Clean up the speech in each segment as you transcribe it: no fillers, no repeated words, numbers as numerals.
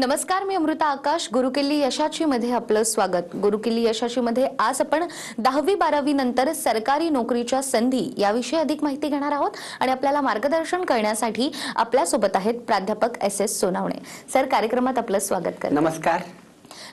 नमस्कार, मी अमृता आकाश. गुरुकिल्ली यशाची मध्ये आपलं स्वागत. गुरुकिल्ली यशाची मध्ये आज आपण 10वी-12वी नंतर सरकारी नोकरीच्या संधी याविषयी अधिक माहिती घेणार आहोत आणि आपल्याला मार्गदर्शन करण्यासाठी आपल्या सोबत आहेत प्राध्यापक एस सोनावणे सर. कार्यक्रमात आपलं स्वागत करते. नमस्कार.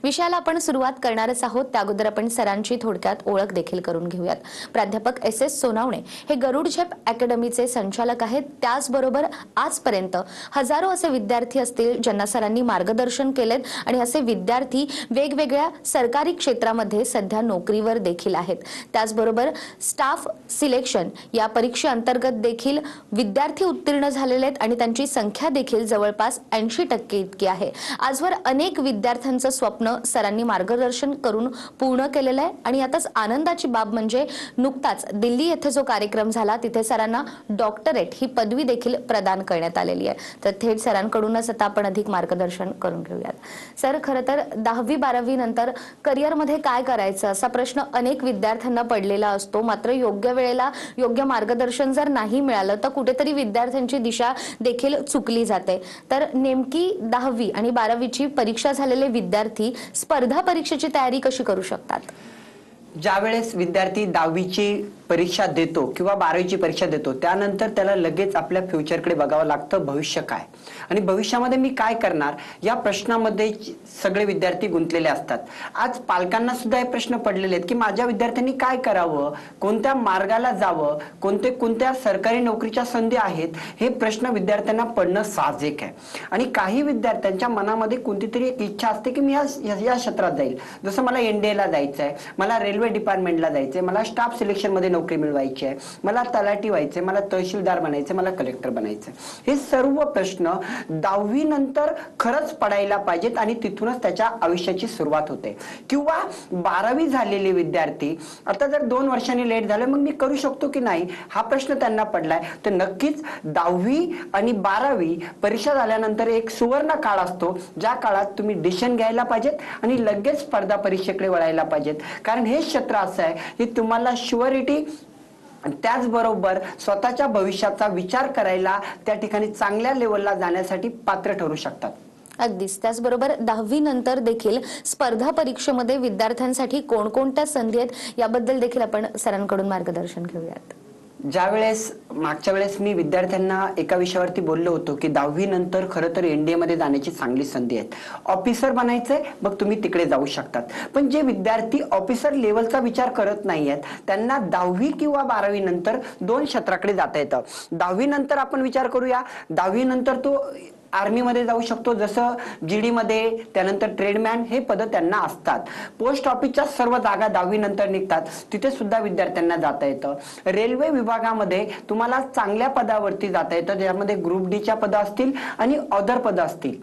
विषयाला आपण सुरुवात करणारच आहोत. त्याअगोदर आपण सरांची थोडक्यात ओळख देखील करून घेऊयात. प्राध्यापक एस सोनावणे हे गरुड झेप अकॅडमीचे संचालक आहेत. त्याचबरोबर आजपर्यंत हजारो असे विद्यार्थी असतील ज्यांना सरांनी मार्गदर्शन केलेत आणि असे विद्यार्थी वेगवेगळ्या सरकारी क्षेत्रामध्ये सध्या नोकरीवर देखील आहेत. त्याचबरोबर स्टाफ सिलेक्शन या परीक्षेअंतर्गत देखील विद्यार्थी उत्तीर्ण झालेले आहेत आणि त्यांची संख्या देखील जवळपास 80% इतकी आहे. आजवर अनेक विद्यार्थ्यांचं स्वप्न सरांनी मार्गदर्शन करून पूर्ण केलेलं आहे आणि यातच आनंदाची बाब म्हणजे नुकताच दिल्ली येथे जो कार्यक्रम झाला तिथे सरांना डॉक्टरेट ही पदवी देखील प्रदान करण्यात आलेली आहे. तर थेट सरांकडूनच आता आपण अधिक मार्गदर्शन करून घेऊयात. सर, खरं तर 10वी-12वी नंतर करिअरमध्ये काय करायचं असा प्रश्न अनेक विद्यार्थ्यांना पडलेला असतो. मात्र योग्य वेळेला योग्य मार्गदर्शन जर नाही मिळालं तर कुठेतरी विद्यार्थ्यांची दिशा देखील चुकली जाते. तर नेमकी 10वी आणि 12वीची परीक्षा झालेले विद्यार्थी स्पर्धा परीक्षेची तयारी कशी करू शकतात? ज्यावेळेस विद्यार्थी 10वीची परीक्षा देतो किंवा 12वीची परीक्षा देतो त्यानंतर त्याला लगेच आपल्या फ्युचरकडे बघावं लागतं. भविष्य काय आणि भविष्यामध्ये मी काय करणार या प्रश्नामध्ये सगळे विद्यार्थी गुंतलेले असतात. आज पालकांना सुद्धा हे प्रश्न पडलेले आहेत की माझ्या विद्यार्थ्यांनी काय करावं, कोणत्या मार्गाला जावं, कोणत्या सरकारी नोकरीच्या संधी आहेत, हे प्रश्न विद्यार्थ्यांना पडणं साहजिक आहे. आणि काही विद्यार्थ्यांच्या मनामध्ये कोणती तरी एक इच्छा असते की मी या क्षेत्रात जाईल. जसं मला एनडीएला जायचं आहे, मला रेल्वे डिपार्टमेंटला जायचंय, मला स्टाफ सिलेक्शन मध्ये नोकरी मिळवायची आहे, मला तलाठी व्हायचंय, मला तहसीलदार बनायचंय, मला कलेक्टर बनायचंय. हे सर्व प्रश्न 10वी नंतर खरंच पडायला पाहिजेत आणि तिथूनच त्याच्या आयुष्याची सुरुवात होते. किंवा 12वी झालेले विद्यार्थी आता जर 2 वर्षांनी लेट झालं मग मी करू शकतो की नाही हा प्रश्न त्यांना पडलाय. तर नक्कीच 10वी आणि 12वी परीक्षा झाल्यानंतर एक सुवर्ण काळ असतो ज्या काळात तुम्ही डिसिजन घ्यायला पाहिजेत आणि लगेच स्पर्धा परीक्षेकडे वळायला पाहिजेत. कारण हे क्षेत्र असं आहे की तुम्हाला शुअरिटी त्याचबरोबर स्वतःच्या भविष्याचा विचार करायला त्या ठिकाणी चांगल्या लेवलला जाण्यासाठी पात्र ठरू शकतात. अगदीच. त्याचबरोबर 10वी नंतर देखील स्पर्धा परीक्षेमध्ये विद्यार्थ्यांसाठी कोणकोणत्या संधी आहेत याबद्दल देखील आपण सरांकडून मार्गदर्शन घेऊयात. मागच्या वेळेस मी विद्यार्थ्यांना एका विषयावरती बोललो होतो की 10वी नंतर खरं तर एनडीए मध्ये जाण्याची चांगली संधी आहे. ऑफिसर बनायचंय मग तुम्ही तिकडे जाऊ शकतात. पण जे विद्यार्थी ऑफिसर लेवलचा विचार करत नाहीयेत त्यांना 10वी किंवा 12वी नंतर 2 क्षेत्राकडे जाता येतं. 10वी नंतर आपण विचार करूया, 10वी नंतर तो आर्मी मध्ये जाऊ शकतो, जसं जीडी मध्ये, त्यानंतर ट्रेडमॅन हे पद त्यांना असतात. पोस्ट ऑफिसच्या सर्व जागा 10वी नंतर निघतात, तिथे सुद्धा विद्यार्थ्यांना जाता येतं. रेल्वे विभागामध्ये तुम्हाला चांगल्या पदावरती जाता येतं, ज्यामध्ये ग्रुप डी पदं असतील आणि अदर पदं असतील.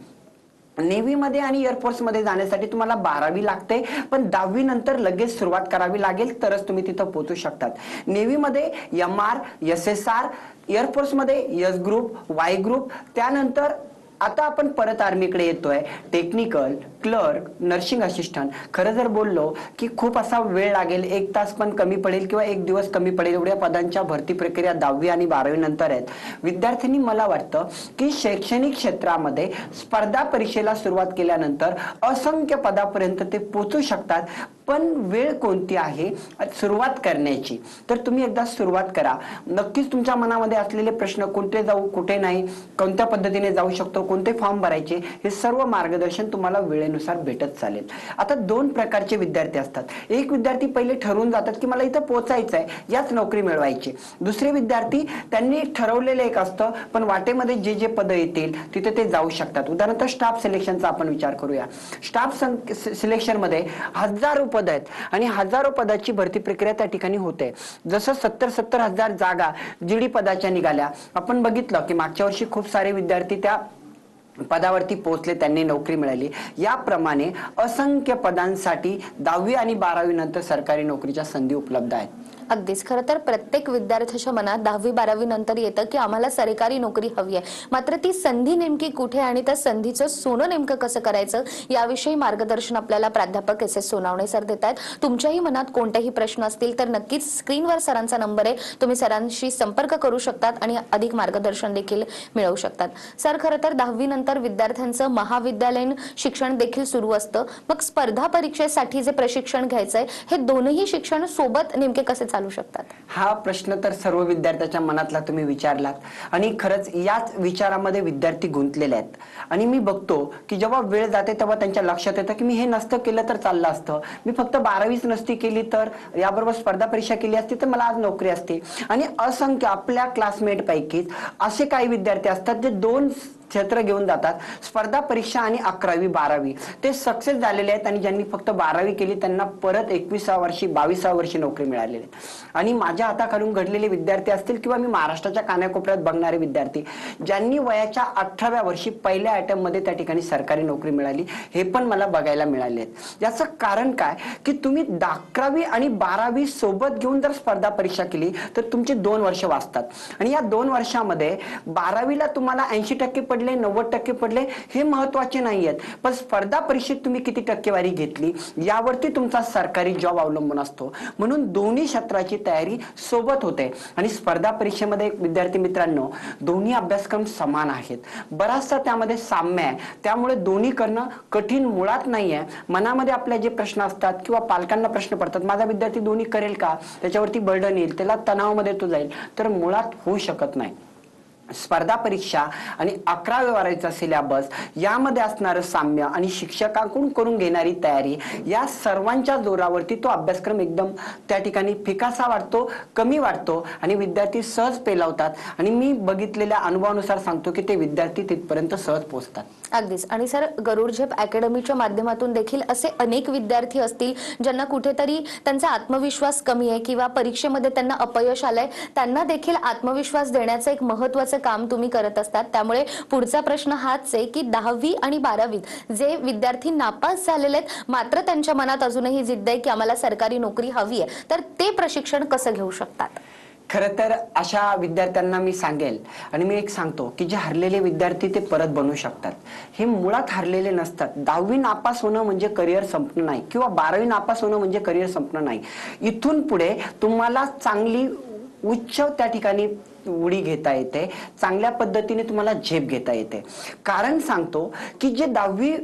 नेव्ही मध्ये आणि एअरफोर्स मध्ये जाण्यासाठी तुम्हाला 12वी लागते, पण 10वी नंतर लगेच सुरुवात करावी लागेल तरच तुम्ही तिथं पोहोचू शकतात. नेव्ही मध्ये MR, SSR, एअरफोर्स मध्ये S ग्रुप, Y ग्रुप, त्यानंतर आता आपण परत आर्मीकडे येतोय, टेक्निकल, क्लर्क, नर्सिंग असिस्टंट. खरं जर बोललो की खूप असा वेळ लागेल, 1 तास पण कमी पडेल किंवा 1 दिवस कमी पडेल, एवढ्या पदांच्या भरती प्रक्रिया 10वी आणि 12वी नंतर आहेत. विद्यार्थ्यांनी मला वाटतं की शैक्षणिक क्षेत्रामध्ये स्पर्धा परीक्षेला सुरुवात केल्यानंतर असंख्य पदापर्यंत ते पोहोचू शकतात. पण वेळ कोणती आहे सुरुवात करण्याची, तर तुम्ही एकदा सुरुवात करा. नक्कीच तुमच्या मनामध्ये असलेले प्रश्न कुठे जाऊ कुठे नाही, कोणत्या पद्धतीने जाऊ शकतो, कोणते फॉर्म भरायचे, हे सर्व मार्गदर्शन तुम्हाला वेळेनुसार भेटत चालेल. आता 2 प्रकारचे विद्यार्थी असतात. एक विद्यार्थी पहिले ठरवून जातात की मला इथं पोहोचायचं आहे, याच नोकरी मिळवायची. दुसरे विद्यार्थी त्यांनी ठरवलेलं एक असतं पण वाटेमध्ये जे पद येतील तिथे ते जाऊ शकतात. उदाहरणार्थ स्टाफ सिलेक्शनचा आपण विचार करूया. स्टाफ सिलेक्शन मध्ये हजारो पद आहेत आणि हजारो पदाची भरती प्रक्रिया त्या ठिकाणी होते. जसं 70 हजार जागा जीडी पदाच्या निघाल्या. आपण बघितलं की मागच्या वर्षी खूप सारे विद्यार्थी त्या पदावरती पोहोचले, त्यांनी नोकरी मिळाली. याप्रमाणे असंख्य पदांसाठी 10वी आणि 12वी नंतर सरकारी नोकरीच्या संधी उपलब्ध आहेत. अगदीच. खरं तर प्रत्येक विद्यार्थ्याच्या मनात 10वी-12वी नंतर येतं की आम्हाला सरकारी नोकरी हवी आहे. मात्र ती संधी नेमकी कुठे आणि त्या संधीचं सोनं नेमकं कसं करायचं याविषयी मार्गदर्शन आपल्याला प्राध्यापक एस सोनावणे सर देत आहेत. तुमच्याही मनात कोणतेही प्रश्न असतील तर नक्कीच स्क्रीनवर सरांचा नंबर आहे, तुम्ही सरांशी संपर्क करू शकतात आणि अधिक मार्गदर्शन देखील मिळवू शकतात. सर, खरं तर 10वी नंतर नंतर विद्यार्थ्यांचं महाविद्यालयीन शिक्षण देखील सुरू असतं. मग स्पर्धा परीक्षेसाठी जे प्रशिक्षण घ्यायचंय हे दोनही शिक्षण सोबत नेमके कसे चालू शकतात? हा प्रश्न तर सर्व विद्यार्थ्याच्या मनातला तुम्ही विचारलात आणि खरंच याच विचारामध्ये विद्यार्थी गुंतलेले आहेत. आणि मी बघतो की जेव्हा वेळ जाते तेव्हा त्यांच्या लक्षात येतं की मी हे नसतं केलं तर चाललं असतं, मी फक्त 12वीच नसती केली तर, याबरोबर स्पर्धा परीक्षा केली असती तर मला आज नोकरी असती. आणि असंख्य आपल्या क्लासमेट पैकीच असे काही विद्यार्थी असतात जे दोन क्षेत्र घेऊन जातात, स्पर्धा परीक्षा आणि 11वी 12वी. ते सक्सेस झालेले आहेत आणि ज्यांनी फक्त 12वी केली त्यांना परत 21व्या वर्षी 22व्या वर्षी नोकरी मिळालेली आहे. आणि माझ्या हाताखालून घडलेले विद्यार्थी असतील किंवा मी महाराष्ट्राच्या कानाकोपऱ्यात बघणारे विद्यार्थी ज्यांनी वयाच्या 18व्या वर्षी पहिल्या अटेम्प्ट मध्ये त्या ठिकाणी सरकारी नोकरी मिळाली, हे पण मला बघायला मिळाले आहेत. याचं कारण काय की तुम्ही 11वी आणि 12वी सोबत घेऊन जर स्पर्धा परीक्षा केली तर तुमची 2 वर्ष वाचतात. आणि या 2 वर्षामध्ये 12वीला तुम्हाला 80% पडले 90% पडले हे महत्वाचे नाही आहेत, पण स्पर्धा परीक्षेत तुम्ही किती टक्केवारी घेतली यावरती तुमचा सरकारी जॉब अवलंबून असतो. म्हणून दोन्ही क्षेत्राची तयारी सोबत होते. आणि स्पर्धा परीक्षेमध्ये विद्यार्थी मित्रांनो, दोन्ही अभ्यासक्रम समान आहेत, बराचसा त्यामध्ये साम्य आहे. त्यामुळे दोन्ही करणं कठीण मुळात नाही आहे. मनामध्ये आपल्या जे प्रश्न असतात किंवा पालकांना प्रश्न पडतात, माझा विद्यार्थी दोन्ही करेल का, त्याच्यावरती बर्डन येईल, त्याला तणावामध्ये तो जाईल, तर मुळात होऊ शकत नाही. स्पर्धा परीक्षा आणि 11वी 12वीचा सिलेबस यामध्ये असणारं साम्य आणि शिक्षकांकडून करून घेणारी तयारी या सर्वांच्या जोरावरती तो अभ्यासक्रम एकदम त्या ठिकाणी फिकासा वाटतो, कमी वाटतो आणि विद्यार्थी सहज पेलावतात. आणि मी बघितलेल्या अनुभवानुसार सांगतो की ते विद्यार्थी तिथपर्यंत सहज पोहोचतात. अगदीच. आणि सर, गरुड झेप अकॅडमीच्या माध्यमातून देखील असे अनेक विद्यार्थी असतील ज्यांना कुठेतरी त्यांचा आत्मविश्वास कमी आहे किंवा परीक्षेमध्ये त्यांना अपयश आलंय, त्यांना देखील आत्मविश्वास देण्याचं एक महत्त्वाचं काम तुम्ही करत असतात. त्यामुळे पुढचा प्रश्न हाच आहे की 10वी आणि 12वीत जे विद्यार्थी नापास झालेले आहेत मात्र त्यांच्या मनात अजूनही जिद्द आहे की आम्हाला सरकारी नोकरी हवी आहे, तर ते प्रशिक्षण कसं घेऊ शकतात? खरं तर अशा विद्यार्थ्यांना मी सांगेल आणि मी एक सांगतो की जे हरलेले विद्यार्थी ते परत बनू शकतात. हे मुळात हरलेले नसतात. 10वी नापास होणं म्हणजे करिअर संपणं नाही किंवा 12वी नापास होणं म्हणजे करिअर संपणं नाही. इथून पुढे तुम्हाला चांगली उच्च त्या ठिकाणी उडी घेता येते, चांगल्या पद्धतीने तुम्हाला झेप घेता येते. कारण सांगतो की जे 10वी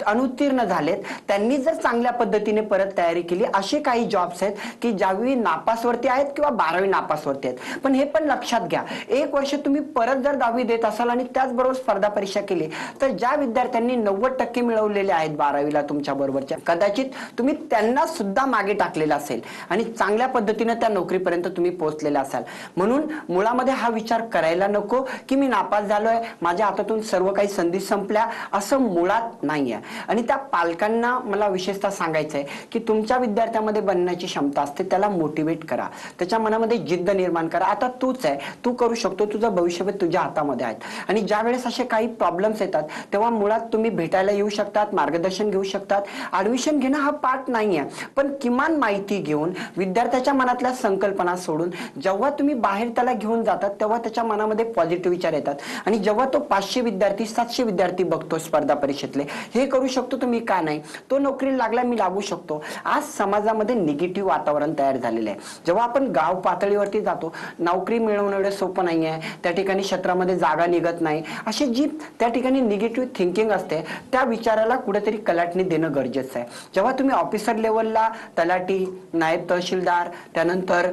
अनुत्तीर्ण झालेत त्यांनी जर चांगल्या पद्धतीने परत तयारी केली, असे काही जॉब्स आहेत की ज्यावेळी नापासवरती आहेत किंवा 12वी नापासवरती आहेत. पण हे पण लक्षात घ्या, 1 वर्ष तुम्ही परत जर 10वी देत असाल आणि त्याचबरोबर स्पर्धा परीक्षा केली तर ज्या विद्यार्थ्यांनी 90% मिळवलेले आहेत 12वीला तुमच्या बरोबरच्या, कदाचित तुम्ही त्यांना सुद्धा मागे टाकलेलं असेल आणि चांगल्या पद्धतीने त्या नोकरीपर्यंत तुम्ही पोहोचलेला असाल. म्हणून मुळामध्ये हा विचार करायला नको की मी नापास झालोय, माझ्या हातातून सर्व काही संधी संपल्या, असं मुळात नाहीये. आणि त्या पालकांना मला विशेषतः सांगायचंय की तुमच्या विद्यार्थ्यामध्ये बनण्याची क्षमता असते, त्याला मोटिवेट करा, त्याच्या मनामध्ये जिद्द निर्माण करा. आता तूच आहे, तू करू शकतो, तुझं भविष्य तुझ्या हातामध्ये आहे. आणि ज्या वेळेस असे काही प्रॉब्लेम्स येतात तेव्हा मुळात तुम्ही भेटायला येऊ शकतात, मार्गदर्शन घेऊ शकतात. ऍडमिशन घेणं हा पाठ नाहीये, पण किमान माहिती घेऊन विद्यार्थ्याच्या मनातल्या संकल्पना सोडून जेव्हा तुम्ही बाहेर त्याला घेऊन जातात तेव्हा त्याच्या मनामध्ये पॉझिटिव्ह विचार येतात. आणि जेव्हा तो 500 विद्यार्थी 700 विद्यार्थी बघतो स्पर्धा परीक्षेतले, हे करू शकतो तुम्ही का नाही, तो नोकरीला लागला मी लागू शकतो, आज समाजामध्ये निगेटिव्ह वातावरण तयार झालेलं आहे. जेव्हा आपण गाव पातळीवरती जातो, नोकरी मिळवणं एवढं सोपं नाहीये, त्या ठिकाणी क्षेत्रामध्ये जागा निघत नाही, अशी जी त्या ठिकाणी निगेटिव्ह थिंकिंग असते त्या विचाराला कुठेतरी कलाटणी देणं गरजेचं आहे. जेव्हा तुम्ही ऑफिसर लेवलला तलाठी, नायब तहसीलदार, त्यानंतर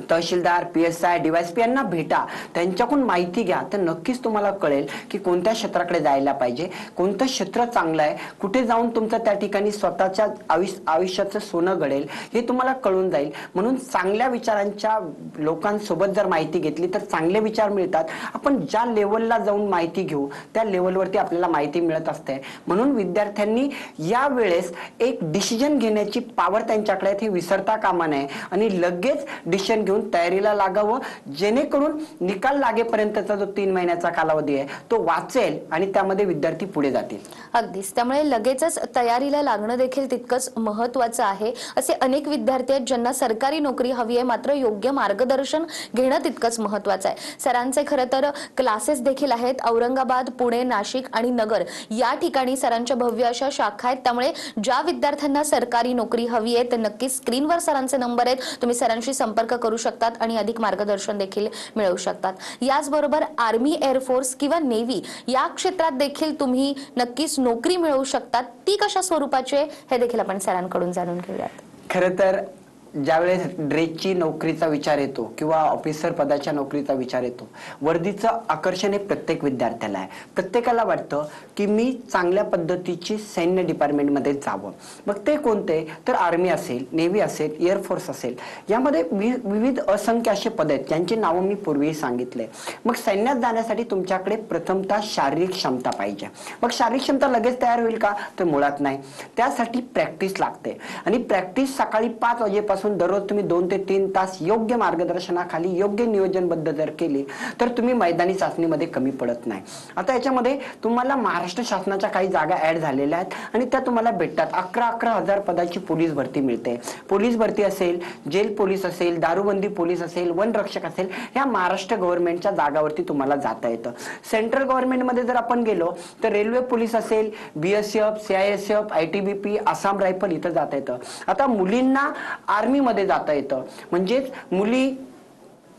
तहसीलदार, PSI, DYSP यांना भेटा, त्यांच्याकडून माहिती घ्या, तर नक्कीच तुम्हाला कळेल की कोणत्या क्षेत्राकडे जायला पाहिजे, कोणतं क्षेत्र चांगलं आहे, कुठे जाऊन तुमचं त्या ठिकाणी स्वतःच्या आयुष्याचं सोनं घडेल हे तुम्हाला कळून जाईल. म्हणून चांगल्या विचारांच्या लोकांसोबत जर माहिती घेतली तर चांगले विचार मिळतात. आपण ज्या लेवलला जाऊन माहिती घेऊ त्या लेवलवरती आपल्याला माहिती मिळत असते. म्हणून विद्यार्थ्यांनी या वेळेस एक डिसिजन घेण्याची पॉवर त्यांच्याकडे आहे, हे विसरता कामा नये आणि लगेच डिसिजन घेऊन तयारीला लागावं, जेणेकरून निकाल लागेपर्यंतचा जो 3 महिन्याचा कालावधी आहे तो वाचेल आणि त्यामध्ये विद्यार्थी पुढे जातील. अगदीच. त्यामुळे लगेचच तयारीला लागणं देखील तितकंच महत्त्वाचं आहे. असे अनेक विद्यार्थी आहेत ज्यांना सरकारी नोकरी हवी आहे, मात्र योग्य मार्गदर्शन घेणं तितकंच महत्त्वाचं आहे. सरांचे खरं तर क्लासेस देखील आहेत. औरंगाबाद, पुणे, नाशिक आणि नगर या ठिकाणी सरांच्या भव्य अशा शाखा आहेत. त्यामुळे ज्या विद्यार्थ्यांना सरकारी नोकरी हवी आहे ते नक्की स्क्रीनवर सरांचे नंबर आहेत, तुम्ही सरांशी संपर्क करू करू शकतात आणि अधिक मार्गदर्शन देखील मिळवू शकतात। याचबरोबर आर्मी, एअरफोर्स किंवा नेव्ही या क्षेत्रात देखील तुम्ही नक्कीच नोकरी मिळवू शकतात। ती कशा स्वरूपाची आहे हे देखील आपण सरांकडून जाणून घेऊयात। खरं तर ज्यावेळेस ड्रेसची नोकरीचा विचार येतो किंवा ऑफिसर पदाच्या नोकरीचा विचार येतो, वर्दीचं आकर्षण हे प्रत्येक विद्यार्थ्याला आहे। प्रत्येकाला वाटतं की मी चांगल्या पद्धतीची सैन्य डिपार्टमेंटमध्ये जावं। मग ते कोणते, तर आर्मी असेल, नेव्ही असेल, एअरफोर्स असेल, यामध्ये विविध असंख्य असे पद आहेत ज्यांची नावं मी पूर्वी सांगितले। मग सैन्यात जाण्यासाठी तुमच्याकडे प्रथमतः शारीरिक क्षमता पाहिजे। मग शारीरिक क्षमता लगेच तयार होईल का, तर मुळात नाही। त्यासाठी प्रॅक्टिस लागते आणि प्रॅक्टिस सकाळी 5 वाजेपासून दररोज तुम्ही 2 ते 3 तास योग्य मार्गदर्शनाखाली योग्य नियोजनबद्ध जर केली तर तुम्ही मैदानी चाचणीमध्ये कमी पडत नाही। आता याच्यामध्ये तुम्हाला महाराष्ट्र शासनाच्या काही जागा ऍड झालेल्या आहेत आणि त्या तुम्हाला भेटतात। 11,000 पदाची पोलीस भरती मिळते। पोलीस भरती असेल, जेल पोलीस असेल, दारूबंदी पोलीस असेल, वनरक्षक असेल, या महाराष्ट्र गव्हर्नमेंटच्या जागावरती तुम्हाला जाता येतं। सेंट्रल गव्हर्नमेंटमध्ये जर आपण गेलो तर रेल्वे पोलीस असेल, BSF, CISF, ITBP, Assam rifle इथं जाता येतं। आता मुलींना आर्मी मध्ये जाता येतं, म्हणजेच मुली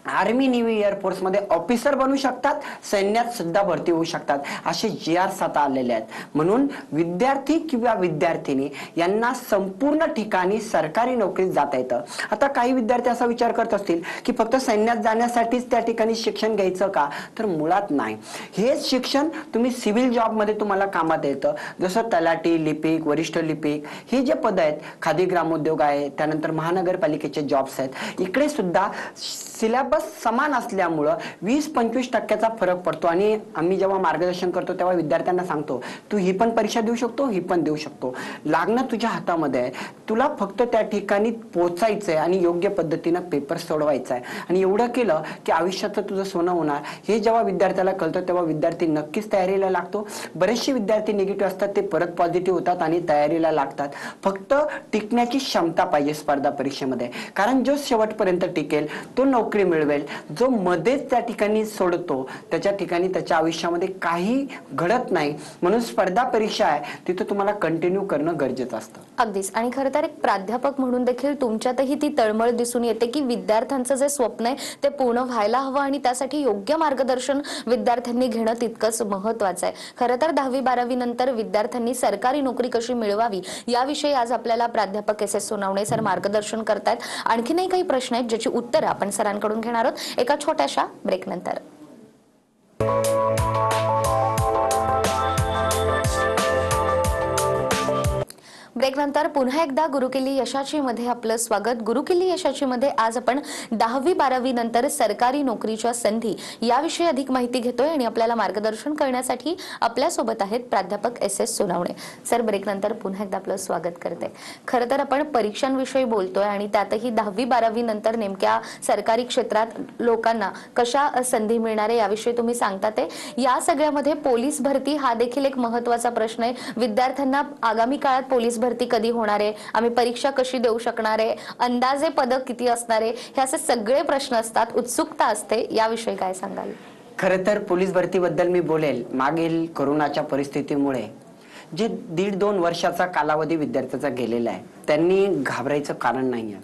आर्मी, नेव्ही, एअरफोर्स मध्ये ऑफिसर बनू शकतात, सैन्यात सुद्धा भरती होऊ शकतात। असे GRs आता आलेले आहेत। म्हणून विद्यार्थी किंवा विद्यार्थिनी यांना संपूर्ण ठिकाणी सरकारी नोकरीत जाता येतं। आता काही विद्यार्थी असा विचार करत असतील की फक्त सैन्यात जाण्यासाठीच त्या ठिकाणी शिक्षण घ्यायचं का, तर मुळात नाही। हेच शिक्षण तुम्ही सिव्हिल जॉब मध्ये तुम्हाला कामात येतं। जसं तलाठी, लिपिक, वरिष्ठ लिपिक हे जे पद आहेत, खादी ग्रामोद्योग आहे, त्यानंतर महानगरपालिकेचे जॉब्स आहेत, इकडे सुद्धा सिलेबस समान असल्यामुळं 20-25% फरक पडतो। आणि आम्ही जेव्हा मार्गदर्शन करतो तेव्हा विद्यार्थ्यांना सांगतो, तू ही पण परीक्षा देऊ शकतो, ही पण देऊ शकतो, लागणं तुझ्या हातामध्ये आहे, तुला फक्त त्या ठिकाणी पोहोचायचंय आणि योग्य पद्धतीनं पेपर सोडवायचा आहे। आणि एवढं केलं की आयुष्याचं तुझं सोनं होणार। हे जेव्हा विद्यार्थ्याला कळतं तेव्हा विद्यार्थी नक्कीच तयारीला लागतो। बरेचसे विद्यार्थी निगेटिव्ह असतात, ते परत पॉझिटिव्ह होतात आणि तयारीला लागतात। फक्त टिकण्याची क्षमता पाहिजे स्पर्धा परीक्षेमध्ये, कारण जो शेवटपर्यंत टिकेल तो नोकरी मिळवेल। जो मध्येच त्या ठिकाणी सोडतो त्याच्या ठिकाणी त्याच्या आयुष्यामध्ये काही घडत नाही। म्हणून स्पर्धा परीक्षा आहे तिथे तुम्हाला कंटिन्यू करणं गरजेचं असतं। अगदीच। आणि खरं तर एक प्राध्यापक म्हणून देखील तुमच्यातही ती तळमळ दिसून येते की विद्यार्थ्यांचं जे स्वप्न आहे ते पूर्ण व्हायला हवं आणि त्यासाठी योग्य मार्गदर्शन विद्यार्थ्यांनी घेणं तितकंच महत्त्वाचं आहे। खरं तर 10वी-12वी नंतर विद्यार्थ्यांनी सरकारी नोकरी कशी मिळवावी याविषयी आज आपल्याला प्राध्यापक SS सोनावणे सर मार्गदर्शन करतायत। आणखीनही काही प्रश्न आहेत ज्याची उत्तरं आपण सरांकडून घेणार आहोत एका छोट्याशा ब्रेक नंतर। ब्रेक नंतर पुन्हा एकदा गुरुकिल्ली यशाची मध्ये आपलं स्वागत। गुरुकिल्ली यशाची मध्ये आज आपण 10वी-12वी नंतर सरकारी नोकरीच्या संधी याविषयी अधिक माहिती घेतोय आणि आपल्याला मार्गदर्शन करण्यासाठी आपल्या सोबत आहेत प्राध्यापक SS सोनावणे सर। ब्रेक नंतर पुन्हा एकदा आपलं स्वागत करते। खरं तर आपण परीक्षांविषयी बोलतोय आणि त्यातही 10वी-12वी नंतर नेमक्या सरकारी क्षेत्रात लोकांना कशा संधी मिळणार आहे याविषयी तुम्ही सांगतात। या सगळ्यामध्ये पोलीस भरती हा देखील एक महत्त्वाचा प्रश्न आहे। विद्यार्थ्यांना आगामी काळात पोलीस भरती कधी होणार आहे, आम्ही परीक्षा कशी देऊ शकणार आहे, अंदाजे पदक किती असणार आहे, हे असे सगळे प्रश्न असतात, उत्सुकता असते, याविषयी काय सांगाल? खरं तर पोलीस भरतीबद्दल मी बोलेल। मागील कोरोनाच्या परिस्थितीमुळे जे 1.5-2 वर्षाचा कालावधी विद्यार्थ्याचा गेलेला आहे, त्यांनी घाबरायचं कारण नाहीये।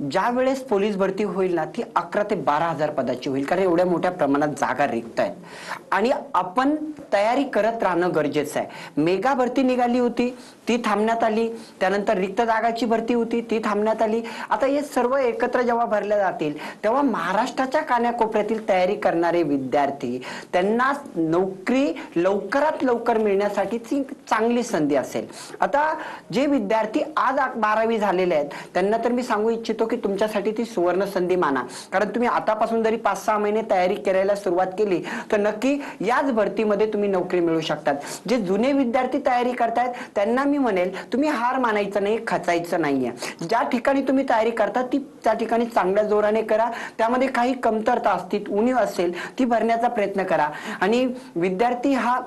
ज्या वेळेस पोलीस भरती होईल ना, ती 11 ते 12,000 पदाची होईल, कारण एवढ्या मोठ्या प्रमाणात जागा रिक्त आहेत आणि आपण तयारी करत राहणं गरजेचं आहे। मेगा भरती निघाली होती, ती थांबण्यात आली, त्यानंतर रिक्त जागाची भरती होती, ती थांबण्यात आली। आता हे सर्व एकत्र जेव्हा भरल्या जातील तेव्हा महाराष्ट्राच्या कानाकोपऱ्यातील तयारी करणारे विद्यार्थी त्यांना नोकरी लवकरात लवकर मिळण्यासाठी चांगली संधी असेल। आता जे विद्यार्थी आज 12वी झालेले आहेत त्यांना तर मी सांगू इच्छितो की तुमच्यासाठी ती सुवर्ण संधी माना, कारण तुम्ही आतापासून जरी 5-6 महिने तयारी करायला सुरुवात केली तर नक्की याच भरतीमध्ये तुम्ही नोकरी मिळवू शकतात। जे जुने विद्यार्थी तयारी करतायत त्यांना मी म्हणेल, तुम्ही हार मानायचं नाही, खचायचं नाहीये। ज्या ठिकाणी तुम्ही तयारी करता ती त्या ठिकाणी चांगल्या जोराने करा, त्यामध्ये काही कमतरता असतील, उणीव असेल ती भरण्याचा प्रयत्न करा। आणि विद्यार्थी हा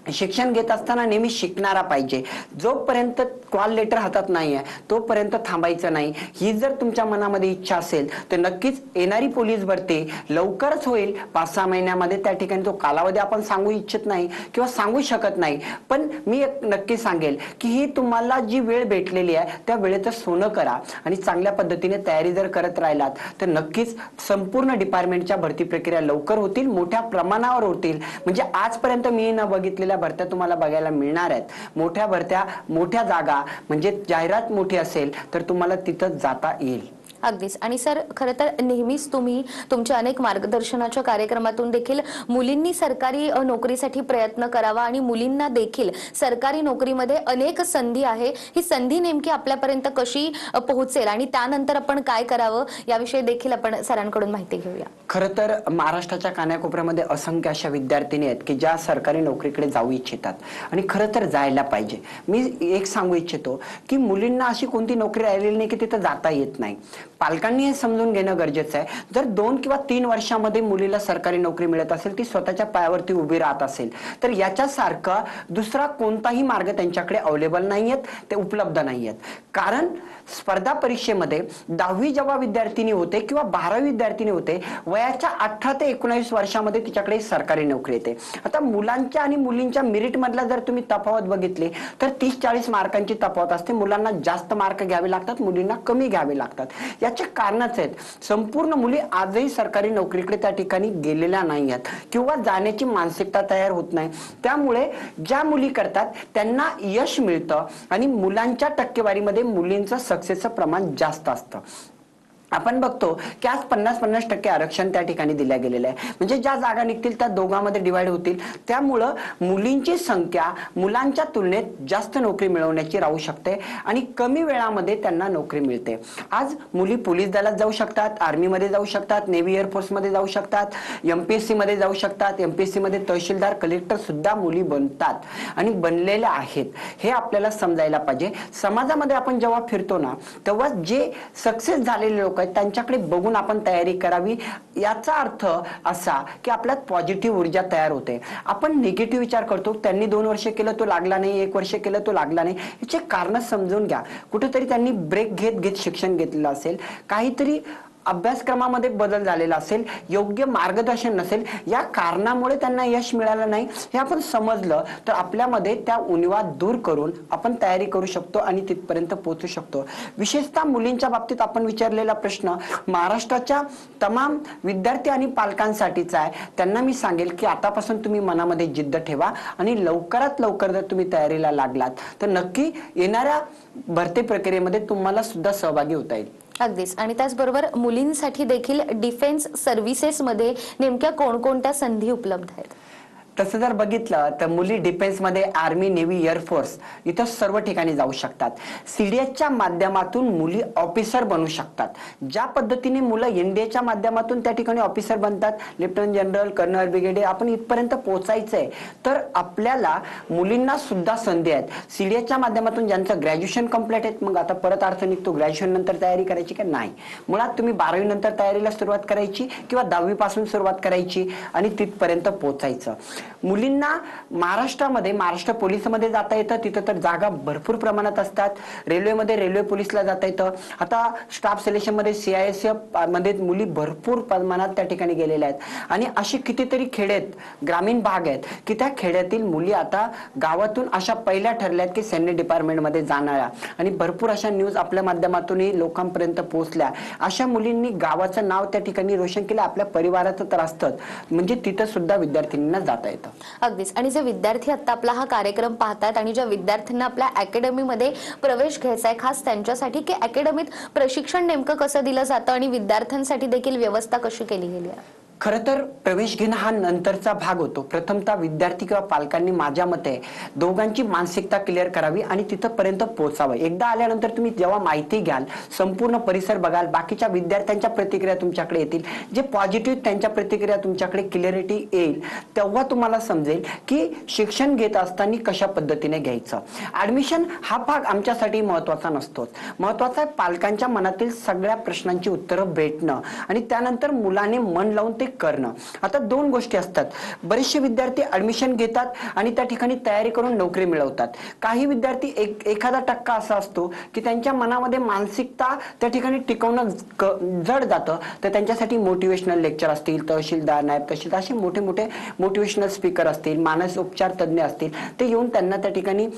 शिक्षण घेत असताना नेहमी शिकणारा पाहिजे. जोपर्यंत कॉल लेटर हातात नाही आहे तोपर्यंत थांबायचं नाही. ही जर तुमच्या मनामध्ये इच्छा असेल तर नक्कीच येणारी पोलीस भरती लवकरच होईल. 5-6 महिन्यामध्ये त्या ठिकाणी तो कालावधी आपण सांगू इच्छित नाही किंवा सांगू शकत नाही. पण मी एक नक्की सांगेल की ही तुम्हाला जी वेळ भेटलेली आहे त्या वेळेचं सोनं करा आणि चांगल्या पद्धतीने तयारी जर करत राहिलात तर नक्कीच संपूर्ण डिपार्टमेंटच्या भरती प्रक्रिया लवकर होतील, मोठ्या प्रमाणावर होतील. म्हणजे आजपर्यंत मी न बघितलेल्या भरत्या तुम्हाला बघायला मिळणार आहेत. मोठ्या भरत्या, मोठ्या जागा, म्हणजे जाहिरात मोठी असेल तर तुम्हाला तिथं जाता येईल. अगदीच. आणि सर, खरं तर नेहमीच तुम्ही तुमच्या अनेक मार्गदर्शनाच्या कार्यक्रमातून देखील मुलींनी सरकारी नोकरीसाठी प्रयत्न करावा आणि मुलींना देखील सरकारी नोकरीमध्ये अनेक संधी आहे, ही संधी नेमकी आपल्यापर्यंत कशी पोहोचेल आणि त्यानंतर आपण काय करावं याविषयी देखील आपण सरांकडून माहिती घेऊया. खरं तर महाराष्ट्राच्या कानाकोपऱ्यामध्ये असंख्य अशा विद्यार्थिनी आहेत की ज्या सरकारी नोकरीकडे जाऊ इच्छितात आणि खरं तर जायला पाहिजे. मी एक सांगू इच्छितो की मुलींना अशी कोणती नोकरी राहिलेली नाही की तिथं जाता येत नाही. पालकांनी हे समजून घेणं गरजेचं आहे. जर 2 किंवा 3 वर्षामध्ये मुलीला सरकारी नोकरी मिळत असेल, ती स्वतःच्या पायावरती उभी राहत असेल तर याच्यासारखा दुसरा कोणताही मार्ग त्यांच्याकडे अवेलेबल नाहीयेत, ते उपलब्ध नाहीयेत. कारण स्पर्धा परीक्षेमध्ये 10वी जेव्हा विद्यार्थिनी होते किंवा 12वी विद्यार्थिनी होते, वयाच्या 18 ते 19 वर्षामध्ये तिच्याकडे सरकारी नोकरी येते. आता मुलांच्या आणि मुलींच्या मेरिट मधला जर तुम्ही तफावत बघितली तर 30-40 मार्कांची तफावत असते. मुलांना जास्त मार्क घ्यावे लागतात, मुलींना कमी घ्यावे लागतात. याचे कारणच आहेत. संपूर्ण मुली आजही सरकारी नोकरीकडे त्या ठिकाणी गेलेल्या नाही आहेत किंवा जाण्याची मानसिकता तयार होत नाही. त्यामुळे ज्या मुली करतात त्यांना यश मिळतं आणि मुलांच्या टक्केवारीमध्ये मुलींचं सक्सेसचं प्रमाण जास्त असतं. आपण बघतो की आज 50-50% आरक्षण त्या ठिकाणी दिल्या गेलेलं आहे. म्हणजे ज्या जागा निघतील त्या दोघांमध्ये डिवाइड होतील. त्यामुळं मुलींची संख्या मुलांच्या तुलनेत जास्त नोकरी मिळवण्याची राहू शकते आणि कमी वेळामध्ये त्यांना नोकरी मिळते. आज मुली पोलीस दलात जाऊ शकतात, आर्मीमध्ये जाऊ शकतात, नेव्ही एअरफोर्समध्ये जाऊ शकतात, MPSC मध्ये जाऊ शकतात. MPSC मध्ये तहसीलदार, कलेक्टर सुद्धा मुली बनतात आणि बनलेल्या आहेत. हे आपल्याला समजायला पाहिजे. समाजामध्ये आपण जेव्हा फिरतो ना तेव्हा जे सक्सेस झालेले लोक त्यांच्याकडे बघून आपण तयारी करावी. याचा अर्थ असा की आपल्यात पॉझिटिव्ह ऊर्जा तयार होते. आपण निगेटिव्ह विचार करतो, त्यांनी 2 वर्ष केलं तो लागला नाही, 1 वर्ष केलं तो लागला नाही. याचे कारण समजून घ्या. कुठेतरी त्यांनी ब्रेक घेत शिक्षण घेतलेलं असेल, काहीतरी अभ्यासक्रमामध्ये बदल झालेला असेल, योग्य मार्गदर्शन नसेल, या कारणामुळे त्यांना यश मिळालं नाही हे आपण समजलं तर आपल्यामध्ये त्या उणिवा दूर करून आपण तयारी करू शकतो आणि तिथपर्यंत पोहोचू शकतो. विशेषतः मुलींच्या बाबतीत आपण विचारलेला प्रश्न महाराष्ट्राच्या तमाम विद्यार्थी आणि पालकांसाठीचा आहे. त्यांना मी सांगेल की आतापासून तुम्ही मनामध्ये जिद्द ठेवा आणि लवकरात लवकर जर तुम्ही तयारीला लागलात तर नक्की येणाऱ्या भरती प्रक्रियेमध्ये तुम्हाला सुद्धा सहभागी होता येईल. अगदीच. आणि त्याचबरोबर मुलींसाठी देखील डिफेन्स सर्व्हिसेसमध्ये नेमक्या कोणकोणत्या संधी उपलब्ध आहेत? तसं जर बघितलं तर मुली डिफेन्समध्ये आर्मी, नेव्ही, एअरफोर्स इथं सर्व ठिकाणी जाऊ शकतात. CDSच्या माध्यमातून मुली ऑफिसर बनू शकतात. ज्या पद्धतीने मुलं NDAच्या माध्यमातून त्या ठिकाणी ऑफिसर बनतात, लेफ्टनंट जनरल, कर्नल, ब्रिगेडियर, आपण इथपर्यंत पोहोचायचंय तर आपल्याला मुलींना सुद्धा संधी आहेत. CDSच्या माध्यमातून ज्यांचं ग्रॅज्युएशन कंप्लीट आहेत, मग आता परत अर्थ निघतो ग्रॅज्युएशन नंतर तयारी करायची का नाही. मुळात तुम्ही 12वी नंतर तयारीला सुरुवात करायची किंवा 10वी पासून सुरुवात करायची आणि तिथपर्यंत पोहोचायचं. मुलींना महाराष्ट्रामध्ये महाराष्ट्र पोलीसमध्ये जाता येतं, तिथं तर जागा भरपूर प्रमाणात असतात. रेल्वेमध्ये रेल्वे पोलीसला जाता येतं. आता स्टाफ सिलेक्शन मध्ये CISF मध्ये मुली भरपूर प्रमाणात त्या ठिकाणी गेलेल्या आहेत आणि अशी कितीतरी खेडे आहेत, ग्रामीण भाग आहेत की त्या खेड्यातील मुली आता गावातून अशा पहिल्या ठरल्यात की सैन्य डिपार्टमेंटमध्ये जाणाऱ्या आणि भरपूर अशा न्यूज आपल्या माध्यमातूनही लोकांपर्यंत पोहोचल्या. अशा मुलींनी गावाचं नाव त्या ठिकाणी रोशन केलं, आपल्या परिवाराचं तर असतंच, म्हणजे तिथं सुद्धा विद्यार्थिनींना जाता येतं. अगदीच. आणि जे विद्यार्थी आता आपला हा कार्यक्रम पाहतात आणि ज्या विद्यार्थ्यांना आपल्या अकॅडमीमध्ये प्रवेश घ्यायचा आहे, खास त्यांच्यासाठी की अकॅडमीत प्रशिक्षण नेमकं कसं दिलं जातं आणि विद्यार्थ्यांसाठी देखील व्यवस्था कशी केली गेली आहे? खरं तर प्रवेश घेणं हा नंतरचा भाग होतो. प्रथमतः विद्यार्थी किंवा पालकांनी माझ्या मते दोघांची मानसिकता क्लिअर करावी आणि तिथपर्यंत पोहोचावं. एकदा आल्यानंतर तुम्ही जेव्हा माहिती घ्याल, संपूर्ण परिसर बघाल, बाकीच्या विद्यार्थ्यांच्या प्रतिक्रिया तुमच्याकडे येतील, जे पॉझिटिव्ह त्यांच्या प्रतिक्रिया तुमच्याकडे क्लिअरिटी येईल, तेव्हा तुम्हाला समजेल की शिक्षण घेत असताना कशा पद्धतीने घ्यायचं. ऍडमिशन हा भाग आमच्यासाठी महत्वाचा नसतोच. महत्वाचा आहे पालकांच्या मनातील सगळ्या प्रश्नांची उत्तरं भेटणं आणि त्यानंतर मुलाने मन लावून ते करणं. आता दोन गोष्टी असतात. बरेचसे विद्यार्थी ऍडमिशन घेतात आणि त्या ठिकाणी तयारी करून नोकरी मिळवतात. काही विद्यार्थी एखादा टक्का असा असतो की त्यांच्या मनामध्ये मानसिकता त्या ठिकाणी टिकवणं जड जातं. तर त्यांच्यासाठी मोटिवेशनल लेक्चर असतील, तहसीलदार, नायब तहसीलदार असे मोठे मोठे मोटिवेशनल स्पीकर असतील, मानस उपचार तज्ज्ञ असतील, ते येऊन त्यांना त्या ठिकाणी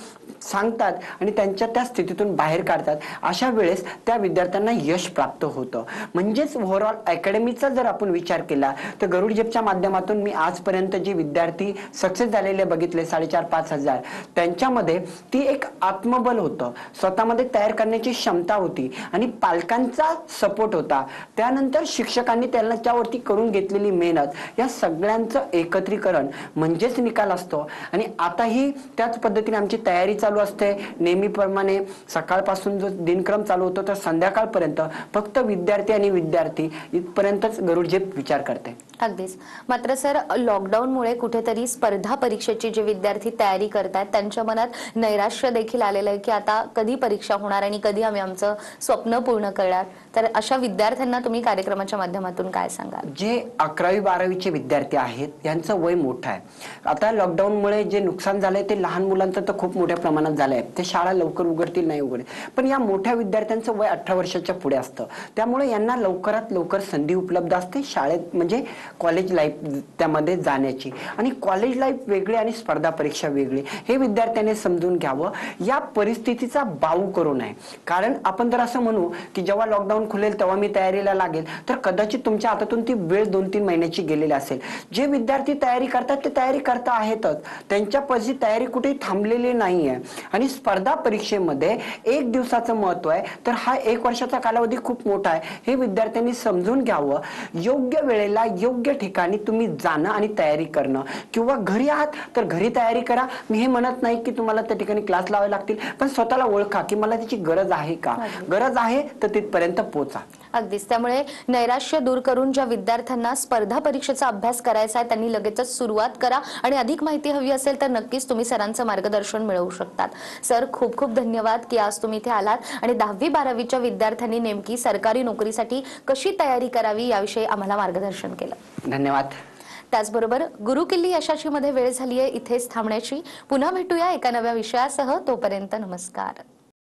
सांगतात आणि त्यांच्या त्या स्थितीतून बाहेर काढतात. अशा वेळेस त्या विद्यार्थ्यांना यश प्राप्त होतं. म्हणजेच ओव्हरऑल अकॅडमीचा जर आपण विचार केला तर गरुड जेपच्या माध्यमातून मी आजपर्यंत जे विद्यार्थी सक्सेस झालेले बघितले 4,500-5 हजार, त्यांच्यामध्ये ती एक आत्मबल होतं, स्वतःमध्ये तयार करण्याची क्षमता होती आणि पालकांचा सपोर्ट होता. त्यानंतर शिक्षकांनी त्यावरती करून घेतलेली मेहनत, या सगळ्यांचं एकत्रीकरण म्हणजेच निकाल असतो. आणि आताही त्याच पद्धतीने आमची तयारी चालू असते. नेहमीप्रमाणे सकाळपासून जो दिनक्रम चालू होतो तर संध्याकाळपर्यंत फक्त विद्यार्थी आणि विद्यार्थी इथपर्यंतच गरुड झेप विचार करते. अगदीच. मात्र सर, लॉकडाऊनमुळे कुठेतरी स्पर्धा परीक्षेची जे विद्यार्थी तयारी करतात त्यांच्या मनात नैराश्य देखील आलेलं आहे की आता कधी परीक्षा होणार आणि कधी आम्ही आमचं स्वप्न पूर्ण करणार. तर अशा विद्यार्थ्यांना तुम्ही कार्यक्रमाच्या माध्यमातून काय सांगाल? जे 11वी-12वीचे विद्यार्थी आहेत यांचं वय मोठं आहे. आता लॉकडाऊनमुळे जे नुकसान झालंय ते लहान मुलांचं तर खूप मोठ्या प्रमाणात झालंय. ते शाळा लवकर उघडतील नाही उघडेल, पण या मोठ्या विद्यार्थ्यांचं वय 18 वर्षाच्या पुढे असतं. त्यामुळे यांना लवकरात लवकर संधी उपलब्ध असते शाळेत, म्हणजे कॉलेज लाईफ त्यामध्ये जाण्याची. आणि कॉलेज लाईफ वेगळी आणि स्पर्धा परीक्षा वेगळी, हे विद्यार्थ्यांनी समजून घ्यावं. या परिस्थितीचा बाऊ करू नये. कारण आपण जर असं म्हणू की जेव्हा लॉकडाऊन खुलेल तेव्हा मी तयारीला लागेल, तर कदाचित तुमच्या हातातून ती वेळ 2-3 महिन्याची गेलेली असेल. जे विद्यार्थी तयारी करतात ते तयारी करता आहेतच, त्यांच्या पशी तयारी कुठेही थांबलेली नाहीये. आणि स्पर्धा परीक्षेमध्ये 1 दिवसाचं महत्व आहे, तर हा 1 वर्षाचा कालावधी खूप मोठा आहे, हे विद्यार्थ्यांनी समजून घ्यावं. योग्य वेळेला योग्य ठिकाणी तुम्ही जाणं आणि तयारी करणं, किंवा घरी आहात तर घरी तयारी करा. मी हे म्हणत नाही की तुम्हाला त्या ठिकाणी क्लास लावावे लागतील, पण स्वतःला ओळखा की मला त्याची गरज आहे का. गरज आहे तर तिथपर्यंत पोहोचा. अगदीच. त्यामुळे नैराश्य दूर करून ज्या विद्यार्थ्यांना स्पर्धा परीक्षेचा अभ्यास करायचा आहे त्यांनी लगेचच सुरुवात करा. आणि अधिक माहिती हवी असेल तर नक्कीच तुम्ही सरांचं मार्गदर्शन मिळवू शकतात. सर, खूप खूप धन्यवाद की आज तुम्ही इथे आलात आणि 10वी-12वीच्या विद्यार्थ्यांनी नेमकी सरकारी नोकरीसाठी कशी तयारी करावी याविषयी आम्हाला मार्गदर्शन केलं. धन्यवाद. त्याचबरोबर गुरुकिल्ली यशाची मध्ये वेळ झालीये इथेच थांबण्याची. पुन्हा भेटूया एका नव्या विषयासह. तोपर्यंत नमस्कार.